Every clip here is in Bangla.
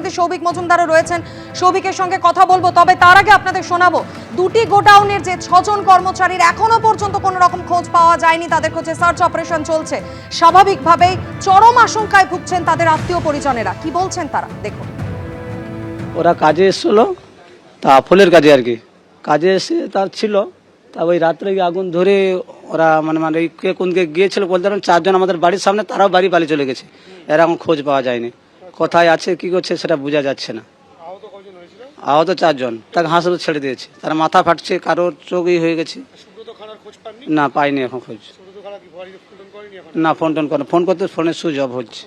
প্রতিনিধি সৌভিক মজুমদারও রয়েছেন, সৌভিকের সঙ্গে কথা বলবো। তবে তার আগে আপনাদের শোনাবো দুটি গোডাউনের যে 6 জন কর্মচারীর এখনো পর্যন্ত কোনো রকম খোঁজ পাওয়া যায়নি, তাদের খোঁজে সার্চ অপারেশন চলছে। স্বাভাবিকভাবেই চরম আশঙ্কায় ভুগছেন তাদের আত্মীয় পরিজনেরা। কি বলছেন তারা, দেখুন। ওরা কাজে এসেছিল, তা ফুলের কাজে আর কি, কাজে এসে তার ছিল, তা ওই রাত্রে আগুন ধরে ওরা মানে কে কোনকে গিয়েছিল বলতে পারেন। 4 জন আমাদের বাড়ির সামনে, তারাও বাড়ি পালিয়ে চলে গেছে। এর এখন খোঁজ পাওয়া যায়নি, কোথায় আছে কি করছে সেটা বোঝা যাচ্ছে না। আহত 4 জন, তাকে হাসপাতালে ছেড়ে দিয়েছে। তার মাথা ফাটছে, কারোর চোখই হয়ে গেছে। না, পাইনি এখন খোঁজ। না, ফোন করে, ফোন করতে ফোনের সুইচ অফ হচ্ছে।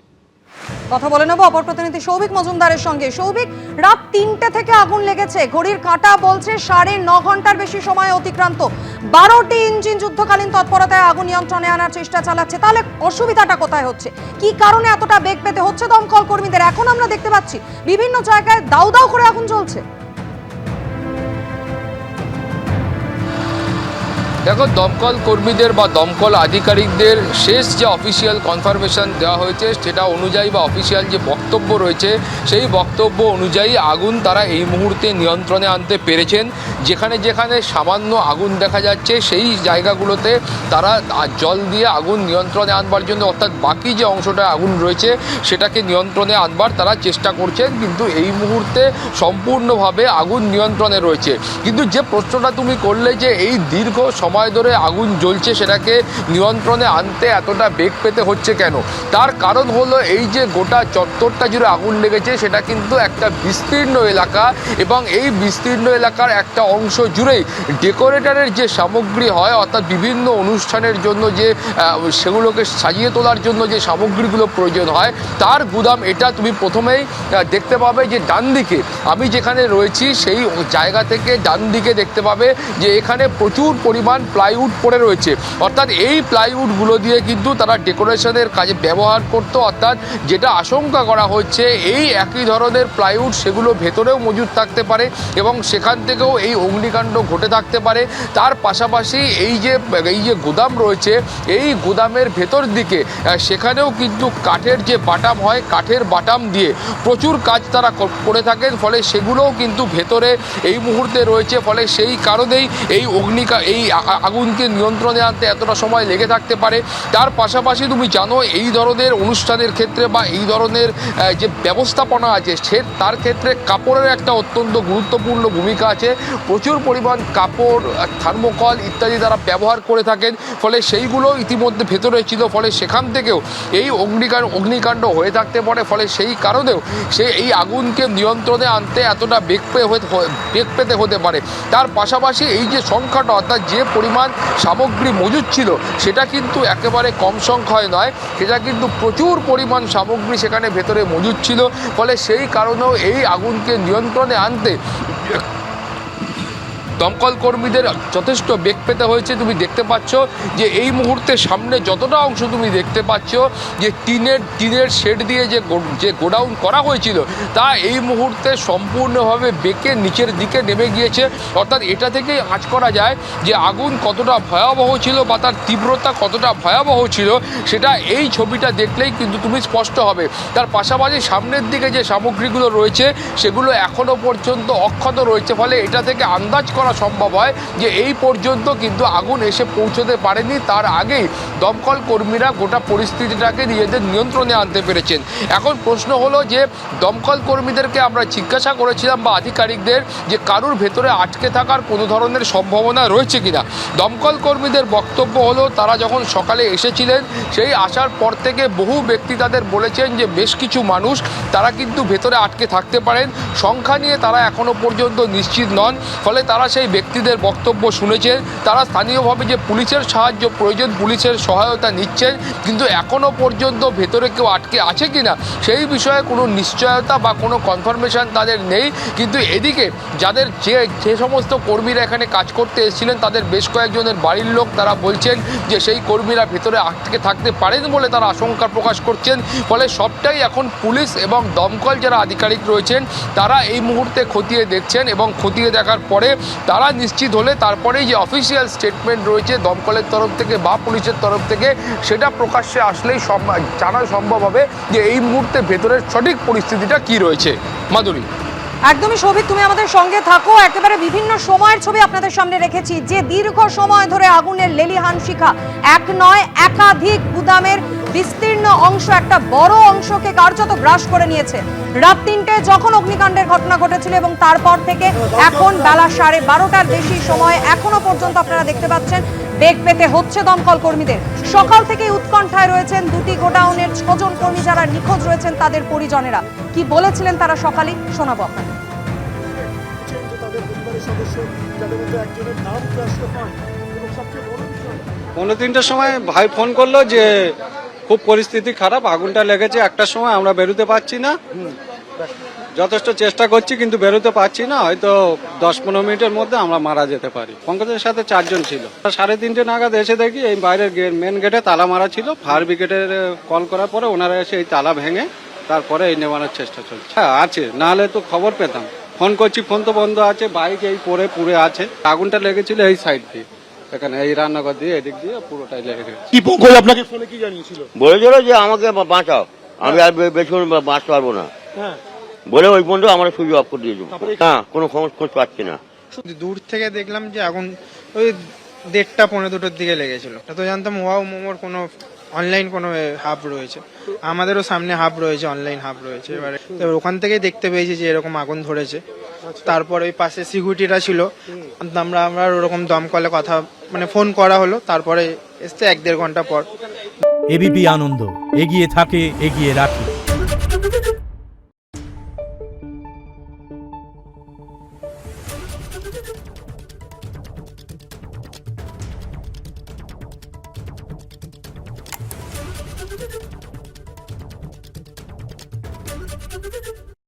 কথা বলে নেব অপর প্রতিনিধি সৌভিক মজুমদারের সঙ্গে। সৌভিক, রাত 3টে থেকে আগুন লেগেছে, ঘড়ির কাঁটা বলছে 9.5 ঘন্টার বেশি সময় অতিক্রান্ত। 12টি ইঞ্জিন যুদ্ধকালীন তৎপরতায় আগুন নিয়ন্ত্রণে আনার চেষ্টা চালাচ্ছে। তাহলে অসুবিধাটা কোথায় হচ্ছে, কি কারণে এতটা বেগ পেতে হচ্ছে দমকল কর্মীদের? এখন আমরা দেখতে পাচ্ছি বিভিন্ন জায়গায় দাউ দাউ করে আগুন জ্বলছে। দেখো, দমকল কর্মীদের বা দমকল আধিকারিকদের শেষ যে অফিসিয়াল কনফার্মেশন দেওয়া হয়েছে সেটা অনুযায়ী বা অফিসিয়াল যে বক্তব্য রয়েছে সেই বক্তব্য অনুযায়ী আগুন তারা এই মুহূর্তে নিয়ন্ত্রণে আনতে পেরেছেন। যেখানে যেখানে সামান্য আগুন দেখা যাচ্ছে সেই জায়গাগুলোতে তারা জল দিয়ে আগুন নিয়ন্ত্রণে আনবার জন্য, অর্থাৎ বাকি যে অংশটা আগুন রয়েছে সেটাকে নিয়ন্ত্রণে আনবার তারা চেষ্টা করছেন। কিন্তু এই মুহূর্তে সম্পূর্ণভাবে আগুন নিয়ন্ত্রণে রয়েছে। কিন্তু যে প্রশ্নটা তুমি করলে যে এই দীর্ঘ সময় ধরে আগুন জ্বলছে, সেটাকে নিয়ন্ত্রণে আনতে এতটা বেগ পেতে হচ্ছে কেন, তার কারণ হলো এই যে গোটা চত্বরটা জুড়ে আগুন লেগেছে সেটা কিন্তু একটা বিস্তীর্ণ এলাকা, এবং এই বিস্তীর্ণ এলাকার একটা অংশ জুড়েই ডেকোরেটরের যে সামগ্রী হয়, অর্থাৎ বিভিন্ন অনুষ্ঠানের জন্য যে সেগুলোকে সাজিয়ে তোলার জন্য যে সামগ্রীগুলো প্রয়োজন হয় তার গুদাম এটা। তুমি প্রথমেই দেখতে পাবে যে ডান দিকে আমি যেখানে রয়েছি সেই জায়গা থেকে ডান দিকে দেখতে পাবে যে এখানে প্রচুর পরিমাণ প্লাইউড পড়ে রয়েছে। অর্থাৎ এই প্লাইউডগুলো দিয়ে কিন্তু তারা ডেকোরেশনের কাজে ব্যবহার করতো। অর্থাৎ যেটা আশঙ্কা করা হচ্ছে এই একই ধরনের প্লাইউড সেগুলো ভেতরেও মজুদ থাকতে পারে এবং সেখান থেকেও এই অগ্নিকাণ্ড ঘটে থাকতে পারে। তার পাশাপাশি এই যে গুদাম রয়েছে এই গুদামের ভেতর দিকে সেখানেও কিন্তু কাঠের যে বাটাম হয়, কাঠের বাটাম দিয়ে প্রচুর কাজ তারা করে থাকেন, ফলে সেগুলোও কিন্তু ভেতরে এই মুহূর্তে রয়েছে। ফলে সেই কারণেই এই আগুনকে নিয়ন্ত্রণে আনতে এতটা সময় লেগে থাকতে পারে। তার পাশাপাশি তুমি জানো এই ধরনের অনুষ্ঠানের ক্ষেত্রে বা এই ধরনের যে ব্যবস্থাপনা আছে তার ক্ষেত্রে কাপড়ের একটা অত্যন্ত গুরুত্বপূর্ণ ভূমিকা আছে। প্রচুর পরিমাণ কাপড়, থার্মোকল ইত্যাদি তারা ব্যবহার করে থাকেন, ফলে সেইগুলো ইতিমধ্যে ভেতরে ছিল, ফলে সেখান থেকেও এই অগ্নিকাণ্ড হয়ে থাকতে পারে। ফলে সেই কারণেও এই আগুনকে নিয়ন্ত্রণে আনতে এতটা বেগ পেতে হতে পারে। তার পাশাপাশি এই যে সংখ্যাটা, অর্থাৎ যে পরিমাণ সামগ্রী মজুদ ছিল সেটা কিন্তু একেবারে কম সংখ্যায় নয়, সেটা কিন্তু প্রচুর পরিমাণ সামগ্রী সেখানে ভেতরে মজুদ ছিল। ফলে সেই কারণেও এই আগুনকে নিয়ন্ত্রণে আনতে দমকল কর্মীদের যথেষ্ট বেগ পেতে হয়েছে। তুমি দেখতে পাচ্ছ যে এই মুহূর্তে সামনে যতটা অংশ তুমি দেখতে পাচ্ছ যে টিনের শেড দিয়ে যে গোডাউন করা হয়েছিল তা এই মুহূর্তে সম্পূর্ণভাবে বেঁকে নিচের দিকে নেমে গিয়েছে। অর্থাৎ এটা থেকেই আঁচ করা যায় যে আগুন কতটা ভয়াবহ ছিল বা তার তীব্রতা কতটা ভয়াবহ ছিল, সেটা এই ছবিটা দেখলেই কিন্তু তুমি স্পষ্ট হবে। তার পাশাপাশি সামনের দিকে যে সামগ্রীগুলো রয়েছে সেগুলো এখনও পর্যন্ত অক্ষত রয়েছে, ফলে এটা থেকে আন্দাজ করা সম্ভব হয় যে এই পর্যন্ত কিন্তু আগুন এসে পৌঁছতে পারেনি। তার আগেই দমকল কর্মীরা গোটা পরিস্থিতিটাকে নিজেদের নিয়ন্ত্রণে আনতে পেরেছেন। এখন প্রশ্ন হলো যে দমকল কর্মীদেরকে আমরা জিজ্ঞাসা করেছিলাম বা আধিকারিকদের যে কারুর ভেতরে আটকে থাকার কোনো ধরনের সম্ভাবনা রয়েছে কিনা। দমকল কর্মীদের বক্তব্য হলো তারা যখন সকালে এসেছিলেন সেই আসার পর থেকে বহু ব্যক্তি তাদের বলেছেন যে বেশ কিছু মানুষ তারা কিন্তু ভেতরে আটকে থাকতে পারেন। সংখ্যা নিয়ে তারা এখনও পর্যন্ত নিশ্চিত নন, ফলে তারা সেই ব্যক্তিদের বক্তব্য শুনেছেন। তারা স্থানীয়ভাবে যে পুলিশের সাহায্য প্রয়োজন পুলিশের সহায়তা নিচ্ছেন, কিন্তু এখনও পর্যন্ত ভেতরে কেউ আটকে আছে কিনা সেই বিষয়ে কোনো নিশ্চয়তা বা কোনো কনফার্মেশন তাদের নেই। কিন্তু এদিকে যাদের যে সমস্ত কর্মীরা এখানে কাজ করতে এসেছিলেন তাদের বেশ কয়েকজনের বাড়ির লোক তারা বলছেন যে সেই কর্মীরা ভেতরে আটকে থাকতে পারেন বলে তারা আশঙ্কা প্রকাশ করছেন। ফলে সবটাই এখন পুলিশ এবং দমকল যারা আধিকারিক রয়েছেন তারা এই মুহূর্তে খতিয়ে দেখছেন, এবং খতিয়ে দেখার পরে তারা নিশ্চিত হলে তারপরেই যে অফিসিয়াল স্টেটমেন্ট রয়েছে দমকলের তরফ থেকে বা পুলিশের তরফ থেকে সেটা প্রকাশ্যে আসলেই জানা সম্ভব হবে যে এই মুহূর্তে ভেতরের সঠিক পরিস্থিতিটা কী রয়েছে। মাধুরী। একদমই সৌভিক, তুমি আমাদের সঙ্গে থাকো। একেবারে বিভিন্ন সময়ের ছবি আপনাদের সামনে রেখেছি, যে দীর্ঘ সময় ধরে আগুনের লেলিহান শিখা, এক নয় একাধিক গুদামের বিস্তীর্ণ অংশ, একটা বড় অংশকে কার্যত গ্রাস করে নিয়েছে। রাত 3টে যখন অগ্নিকাণ্ডের ঘটনা ঘটেছিল এবং তারপর থেকে এখন বেলা 12:30টার বেশি সময় এখনো পর্যন্ত আপনারা দেখতে পাচ্ছেন বেগ পেতে হচ্ছে দমকল কর্মীদের। সকাল থেকেই উৎকণ্ঠায় রয়েছেন দুটি গোডাউনের 6 জন কর্মী যারা নিখোঁজ রয়েছেন, তাদের পরিজনেরা কি বলেছিলেন তারা সকালে শোনাবো আপনাদের। পৌনে 3টের সময় ভাই ফোন করলো যে খুব পরিস্থিতি খারাপ, আগুনটা লেগেছে। একটার সময় আমরা বেরোতে পারছি না, যথেষ্ট চেষ্টা করছি কিন্তু বেরোতে পারছি না, হয়তো 10-15 মিনিটের মধ্যে আমরা মারা যেতে পারি। পঙ্কজের সাথে 4 জন ছিল। 3:30 নাগাদ এসে দেখি এই বাইরের মেন গেটে তালা মারা ছিল। ফায়ার ব্রিগেডের কল করার পরে ওনারা এসে এই তালা ভেঙে তারপরে এই নেওয়ানোর চেষ্টা চলছে। হ্যাঁ আছে, নাহলে তো খবর পেতাম। ফোন করছি, ফোন তো বন্ধ আছে, বাইক এই পুড়ে আছে। আগুনটা লেগেছিল এই সাইড দিয়ে, এখানে এই রান্নাঘর দিয়ে এদিক দিয়ে পুরোটাই লেগে গেছে। কি পঙ্কজ আপনাকে ফোনে কি জানিয়েছিল? বলেছিল যে আমাকে বাঁচাও, আমি আর বেশিক্ষণ বাঁচতে পারবো না হ্যাঁ, বলে ওই পর্যন্ত আমার সুইচ অফ করে দিয়ে দেবো। না, কোনো খোঁজ পাচ্ছি না। দূর থেকে দেখলাম যে আগুন ওই 1:30-1:45 দিকে লেগেছিল। তো জানতাম ওয়াও মোমোর কোনো অনলাইন কোনো হাব রয়েছে, আমাদেরও সামনে হাব রয়েছে, অনলাইন হাব রয়েছে। এবারে ওখান থেকেই দেখতে পেয়েছি যে এরকম আগুন ধরেছে। তারপর ওই পাশে সিকিউরিটিরা ছিল, আমরা ওরকম দমকলে কথা মানে ফোন করা হলো, তারপরে এসছে 1-1.5 ঘন্টা পর। এবিপি আনন্দ এগিয়ে থাকে, এগিয়ে রাখে।